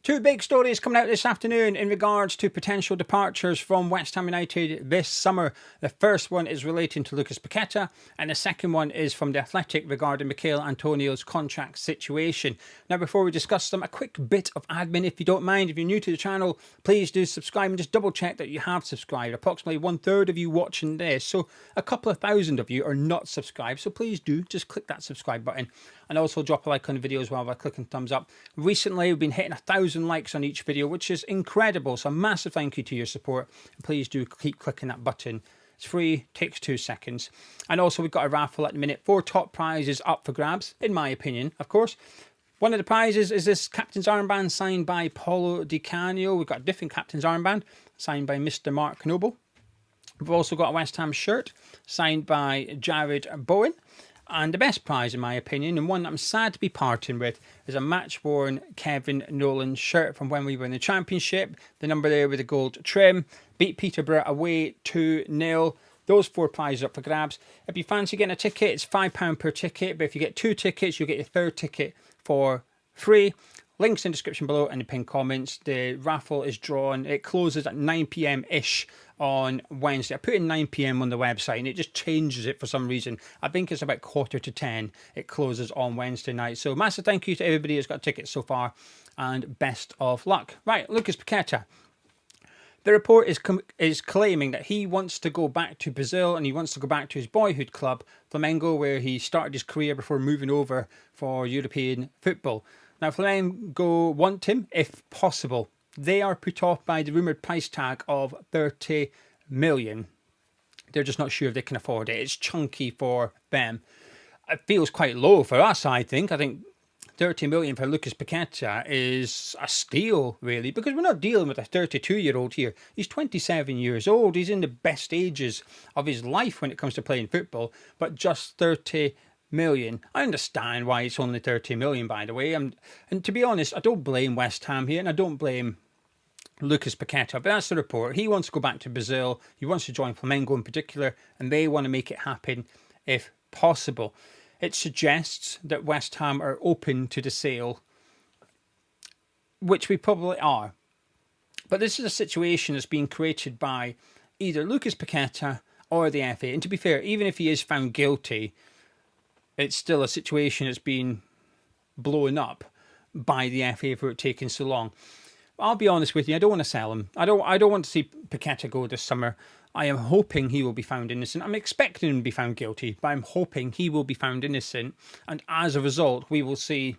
Two big stories coming out this afternoon in regards to potential departures from West Ham United this summer. The first one is relating to Lucas Paqueta, and the second one is from The Athletic regarding Michail Antonio's contract situation. Now, before we discuss them, a quick bit of admin, if you don't mind. If you're new to the channel, please do subscribe and just double check that you have subscribed. Approximately 1/3 of you watching this, so a couple of thousand of you are not subscribed, so please do just click that subscribe button, and also drop a like on the video as well by clicking thumbs up. Recently, we've been hitting 1,000 likes on each video, which is incredible, so a massive thank you to your support. Please do keep clicking that button. It's free, takes 2 seconds. And also, we've got a raffle at the minute. 4 top prizes up for grabs, in my opinion, of course. One of the prizes is this captain's armband signed by Paulo Di Canio. We've got a different captain's armband signed by Mr. Mark Noble. We've also got a West Ham shirt signed by Jared Bowen. And the best prize, in my opinion, and one that I'm sad to be parting with, is a match-worn Kevin Nolan shirt from when we were in the Championship. The number there with the gold trim. Beat Peterborough away 2-0. Those 4 prizes up for grabs. If you fancy getting a ticket, it's £5 per ticket. But if you get 2 tickets, you'll get your 3rd ticket for free. Links in the description below and the pinned comments. The raffle is drawn. It closes at 9 PM-ish on Wednesday. I put in 9 PM on the website and it just changes it for some reason. I think it's about 9:45 it closes on Wednesday night. So massive thank you to everybody who's got tickets so far and best of luck. Right, Lucas Paqueta. The report is claiming that he wants to go back to Brazil and he wants to go back to his boyhood club, Flamengo, where he started his career before moving over for European football. Now, Flamengo want him, if possible. They are put off by the rumoured price tag of 30 million. They're just not sure if they can afford it. It's chunky for them. It feels quite low for us, I think. I think 30 million for Lucas Paqueta is a steal, really, because we're not dealing with a 32-year-old here. He's 27 years old. He's in the best ages of his life when it comes to playing football, but just 30 million. I understand why it's only 30 million, by the way. And to be honest, I don't blame West Ham here, and I don't blame Lucas Paqueta, but that's the report. He wants to go back to Brazil. He wants to join Flamengo in particular, and they want to make it happen if possible. It suggests that West Ham are open to the sale, which we probably are. But this is a situation that's being created by either Lucas Paqueta or the FA. And to be fair, even if he is found guilty, it's still a situation that's been blown up by the FA for it taking so long. I'll be honest with you, I don't want to sell him. I don't want to see Paqueta go this summer. I am hoping he will be found innocent. I'm expecting him to be found guilty, but I'm hoping he will be found innocent. And as a result, we will see,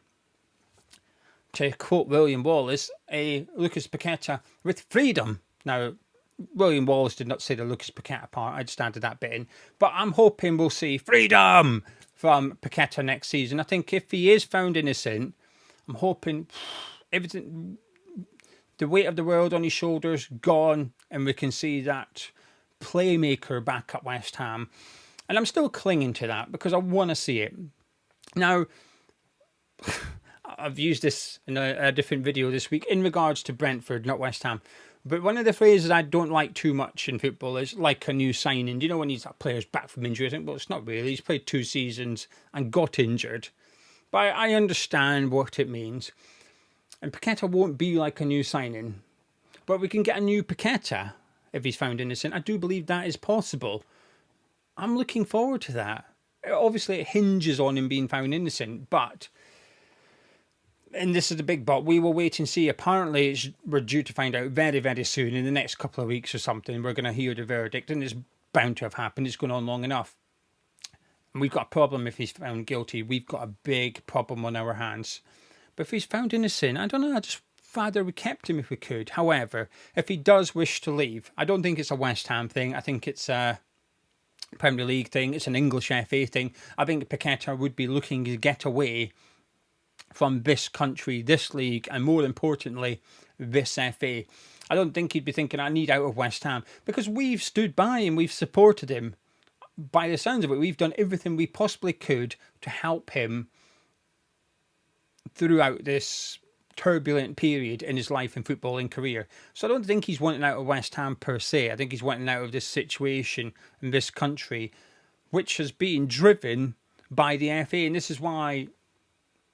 to quote William Wallace, a Lucas Paqueta with freedom. Now, William Wallace did not say the Lucas Paqueta part. I just added that bit in. But I'm hoping we'll see freedom from Paqueta next season. I think if he is found innocent, I'm hoping everything, the weight of the world on his shoulders gone, and we can see that playmaker back at West Ham. And I'm still clinging to that because I want to see it. Now, I've used this in a different video this week in regards to Brentford, not West Ham. But one of the phrases I don't like too much in football is like a new signing. Do you know when these players back from injury? I think, well, it's not really. He's played 2 seasons and got injured. But I understand what it means. And Paqueta won't be like a new signing. But we can get a new Paqueta if he's found innocent. I do believe that is possible. I'm looking forward to that. Obviously, it hinges on him being found innocent, but, and this is the big but, we will wait and see. Apparently, we're due to find out very, very soon, in the next couple of weeks or something. We're going to hear the verdict, and it's bound to have happened. It's gone on long enough. And we've got a problem if he's found guilty. We've got a big problem on our hands. But if he's found innocent, I don't know, I just rather we kept him if we could. However, if he does wish to leave, I don't think it's a West Ham thing. I think it's a Premier League thing. It's an English FA thing. I think Paqueta would be looking to get away from this country, this league, and more importantly, this FA. I don't think he'd be thinking, I need out of West Ham, because we've stood by him, we've supported him. By the sounds of it, we've done everything we possibly could to help him throughout this turbulent period in his life and footballing career. So I don't think he's wanting out of West Ham per se. I think he's wanting out of this situation in this country, which has been driven by the FA. And this is why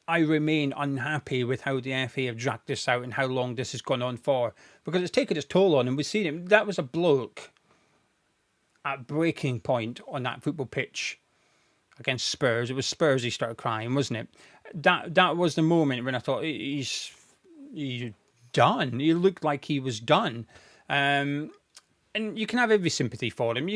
I remain unhappy with how the FA have dragged this out and how long this has gone on for, because it's taken its toll on him. We've seen him. That was a bloke at breaking point on that football pitch against Spurs. It was Spurs he started crying, wasn't it? That was the moment when I thought he's done. He looked like he was done. And you can have every sympathy for him.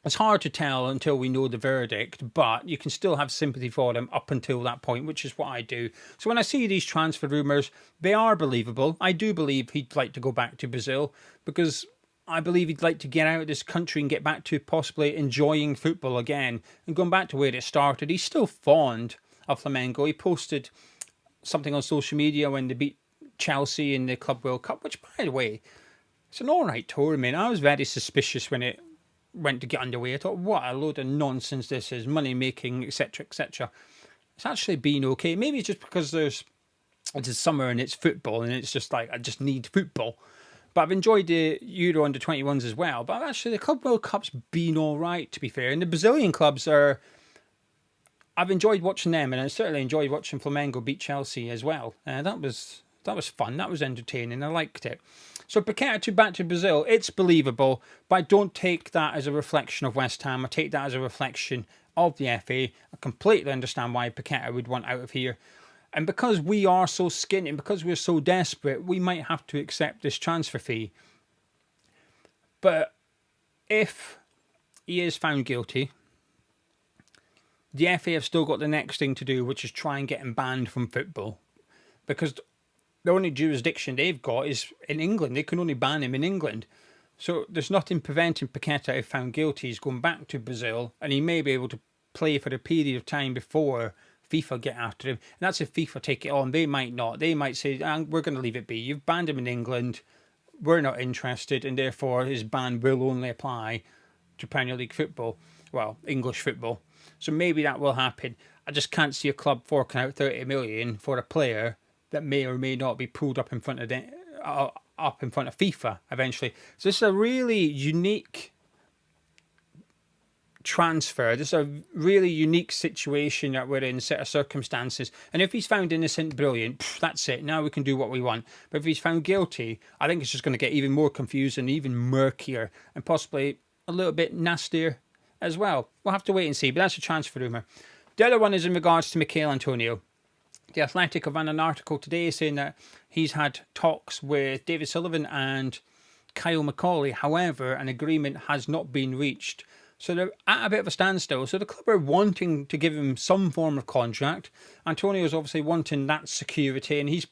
It's hard to tell until we know the verdict, but you can still have sympathy for him up until that point, which is what I do. So when I see these transfer rumours, they are believable. I do believe he'd like to go back to Brazil, because I believe he'd like to get out of this country and get back to possibly enjoying football again and going back to where it started. He's still fond of Flamengo. He posted something on social media when they beat Chelsea in the Club World Cup, which, by the way, it's an all right tournament. I was very suspicious when it went to get underway. I thought, what a load of nonsense this is, money making, etc., etc. It's actually been okay. Maybe it's just because it's summer and it's football, and it's just like, I just need football. But I've enjoyed the Euro under 21s as well. But actually, the Club World Cup's been all right, to be fair. And the Brazilian clubs I've enjoyed watching them, and I certainly enjoyed watching Flamengo beat Chelsea as well. That was fun. That was entertaining. I liked it. So Paqueta back to Brazil, it's believable, but I don't take that as a reflection of West Ham. I take that as a reflection of the FA. I completely understand why Paqueta would want out of here. And because we are so skinny and because we're so desperate, we might have to accept this transfer fee. But if he is found guilty, the FA have still got the next thing to do, which is try and get him banned from football. Because the only jurisdiction they've got is in England. They can only ban him in England. So there's nothing preventing Paqueta, if found guilty, he's going back to Brazil, and he may be able to play for a period of time before FIFA get after him. And that's if FIFA take it on. They might not. They might say, we're going to leave it be. You've banned him in England. We're not interested, and therefore his ban will only apply to Premier League football. Well, English football. So maybe that will happen. I just can't see a club forking out 30 million for a player that may or may not be pulled up in front of FIFA eventually. So this is a really unique transfer. This is a really unique situation that we're in, set of circumstances. And if he's found innocent, brilliant. That's it. Now we can do what we want. But if he's found guilty, I think it's just going to get even more confusing, even murkier, and possibly a little bit nastier as well. We'll have to wait and see. But that's a transfer rumour. The other one is in regards to Michail Antonio. The Athletic have ran an article today saying that he's had talks with David Sullivan and Kyle Macauley. However, an agreement has not been reached. So they're at a bit of a standstill. So the club are wanting to give him some form of contract. Antonio is obviously wanting that security. And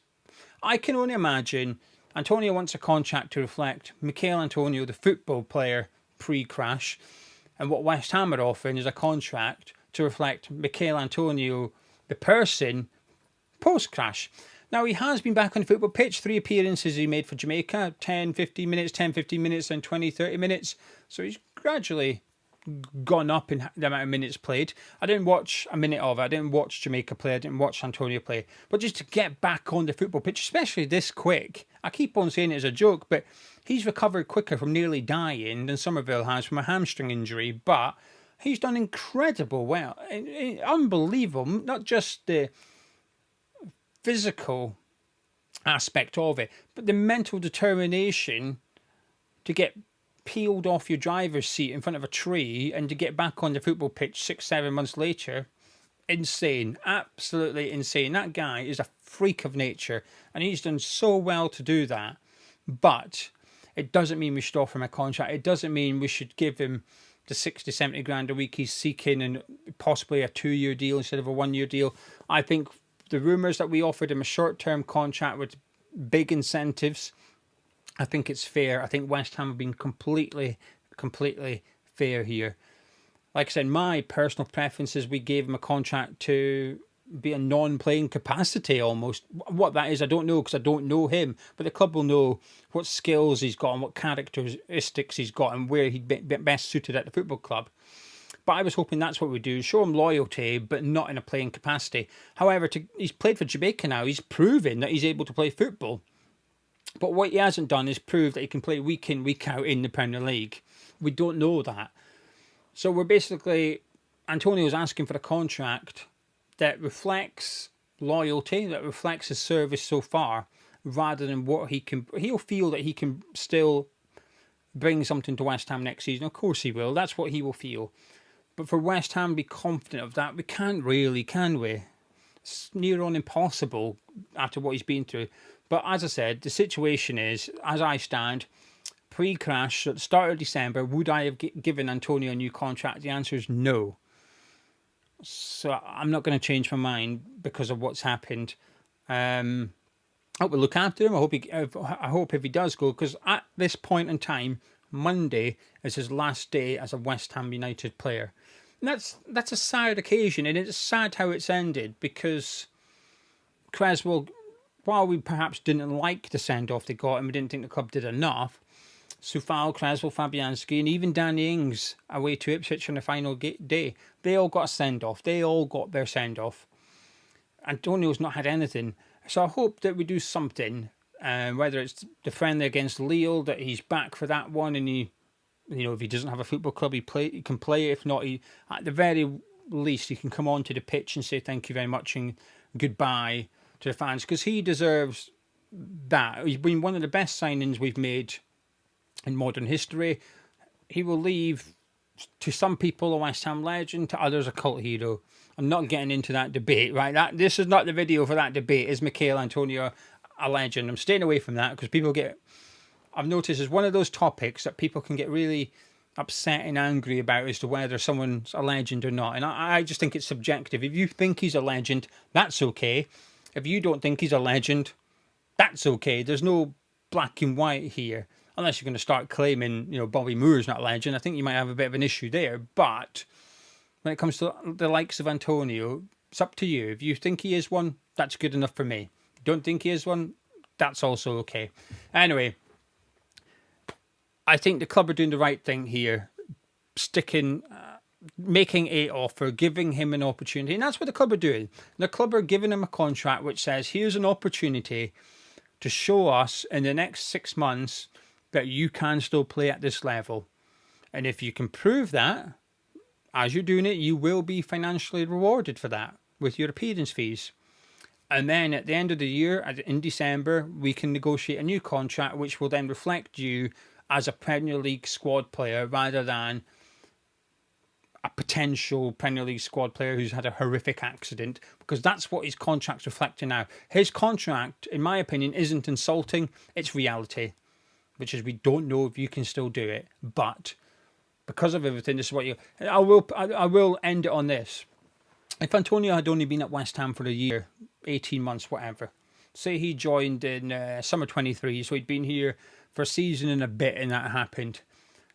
I can only imagine Antonio wants a contract to reflect Michail Antonio, the football player, pre-crash. And what West Ham are offering is a contract to reflect Michail Antonio, the person, post-crash. Now, he has been back on the football pitch. 3 appearances he made for Jamaica. 10, 15 minutes, 10, 15 minutes, and 20, 30 minutes. So he's gradually gone up in the amount of minutes played. I didn't watch a minute of it. I didn't watch Jamaica play. I didn't watch Antonio play. But just to get back on the football pitch, especially this quick, I keep on saying it as a joke, but he's recovered quicker from nearly dying than Somerville has from a hamstring injury. But he's done incredible well. Unbelievable. Not just the physical aspect of it, but the mental determination to get peeled off your driver's seat in front of a tree and to get back on the football pitch 6-7 months later, insane, absolutely insane. That guy is a freak of nature, and he's done so well to do that. But it doesn't mean we should offer him a contract. It doesn't mean we should give him the 60, 70 grand a week he's seeking and possibly a 2-year deal instead of a 1-year deal. I think the rumours that we offered him a short-term contract with big incentives, I think it's fair. I think West Ham have been completely fair here. Like I said, my personal preference is we gave him a contract to be a non-playing capacity almost. What that is, I don't know because I don't know him. But the club will know what skills he's got and what characteristics he's got and where he'd be best suited at the football club. But I was hoping that's what we do, show him loyalty, but not in a playing capacity. However, he's played for Jamaica now. He's proven that he's able to play football. But what he hasn't done is prove that he can play week in, week out in the Premier League. We don't know that. So we're basically, Antonio's asking for a contract that reflects loyalty that reflects his service so far, rather than what he can. He'll feel that he can still bring something to West Ham next season. Of course he will. That's what he will feel. But for West Ham to be confident of that, we can't really, can we? It's near on impossible after what he's been through. But as I said, the situation is, as I stand, pre-crash at the start of December, would I have given Antonio a new contract? The answer is no. So I'm not going to change my mind because of what's happened. I hope we'll look after him. I hope if he does go, because at this point in time, Monday is his last day as a West Ham United player. And that's a sad occasion, and it's sad how it's ended, because Creswell, while we perhaps didn't like the send-off they got and we didn't think the club did enough, Sufal, Creswell, Fabianski, and even Danny Ings away to Ipswich on the final day, they all got a send-off. They all got their send-off. Antonio's not had anything. So I hope that we do something, whether it's the friendly against Lille, that he's back for that one, and he, if he doesn't have a football club, he can play. If not, at the very least, he can come onto the pitch and say thank you very much and goodbye to the fans, because he deserves that. He's been one of the best signings we've made in modern history. He will leave, to some people, a West Ham legend, to others a cult hero. I'm not getting into that debate, right? This is not the video for that debate. Is Michail Antonio a legend? I'm staying away from that, because people I've noticed, is one of those topics that people can get really upset and angry about as to whether someone's a legend or not. And I just think it's subjective. If you think he's a legend, that's okay. If you don't think he's a legend, that's okay. There's no black and white here. Unless you're going to start claiming, Bobby Moore's not a legend. I think you might have a bit of an issue there. But when it comes to the likes of Antonio, it's up to you. If you think he is one, that's good enough for me. If you don't think he is one, that's also okay. Anyway, I think the club are doing the right thing here. Making an offer, giving him an opportunity. And that's what the club are doing. The club are giving him a contract which says, here's an opportunity to show us in the next 6 months that you can still play at this level. And if you can prove that, as you're doing it, you will be financially rewarded for that with your appearance fees. And then at the end of the year, in December, we can negotiate a new contract which will then reflect you as a Premier League squad player rather than a potential Premier League squad player who's had a horrific accident, because that's what his contract's reflecting now. His contract, in my opinion, isn't insulting, it's reality, which is we don't know if you can still do it. But because of everything, this is what I will end it on this. If Antonio had only been at West Ham for a year, 18 months, whatever, say he joined in summer 23, so he'd been here for a season and a bit and that happened,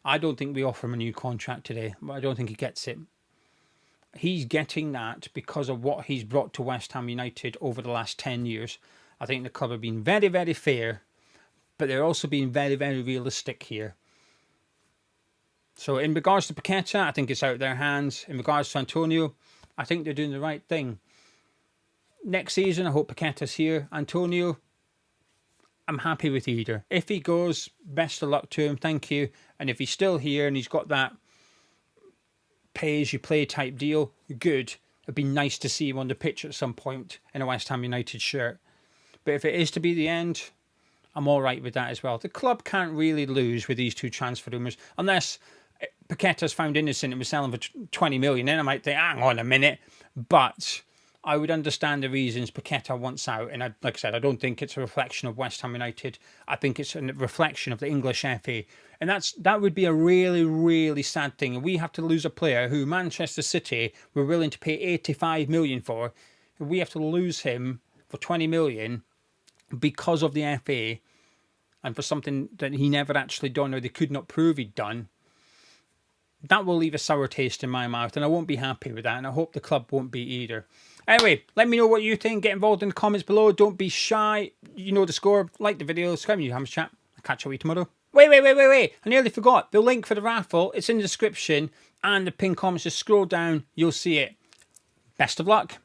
I don't think we offer him a new contract today. I don't think he gets it. He's getting that because of what he's brought to West Ham United over the last 10 years. I think the club have been very, very fair, but they're also being very, very realistic here. So in regards to Paqueta, I think it's out of their hands. In regards to Antonio, I think they're doing the right thing. Next season, I hope Paqueta's here. Antonio, I'm happy with either. If he goes, best of luck to him, thank you. And if he's still here and he's got that pay-as-you-play type deal, good. It'd be nice to see him on the pitch at some point in a West Ham United shirt. But if it is to be the end, I'm all right with that as well. The club can't really lose with these two transfer rumours, unless Paqueta's found innocent and was selling for 20 million. Then I might think, hang on a minute. But I would understand the reasons Paqueta wants out. And like I said, I don't think it's a reflection of West Ham United. I think it's a reflection of the English FA. And that would be a really, really sad thing. And we have to lose a player who Manchester City were willing to pay 85 million for. We have to lose him for 20 million because of the FA and for something that he never actually done or they could not prove he'd done. That will leave a sour taste in my mouth, and I won't be happy with that, and I hope the club won't be either. Anyway, let me know what you think. Get involved in the comments below. Don't be shy. You know the score. Like the video. Subscribe to you. Ham's Chat. I'll catch you tomorrow. Wait. I nearly forgot. The link for the raffle, it's in the description, and the pinned comments. Just scroll down. You'll see it. Best of luck.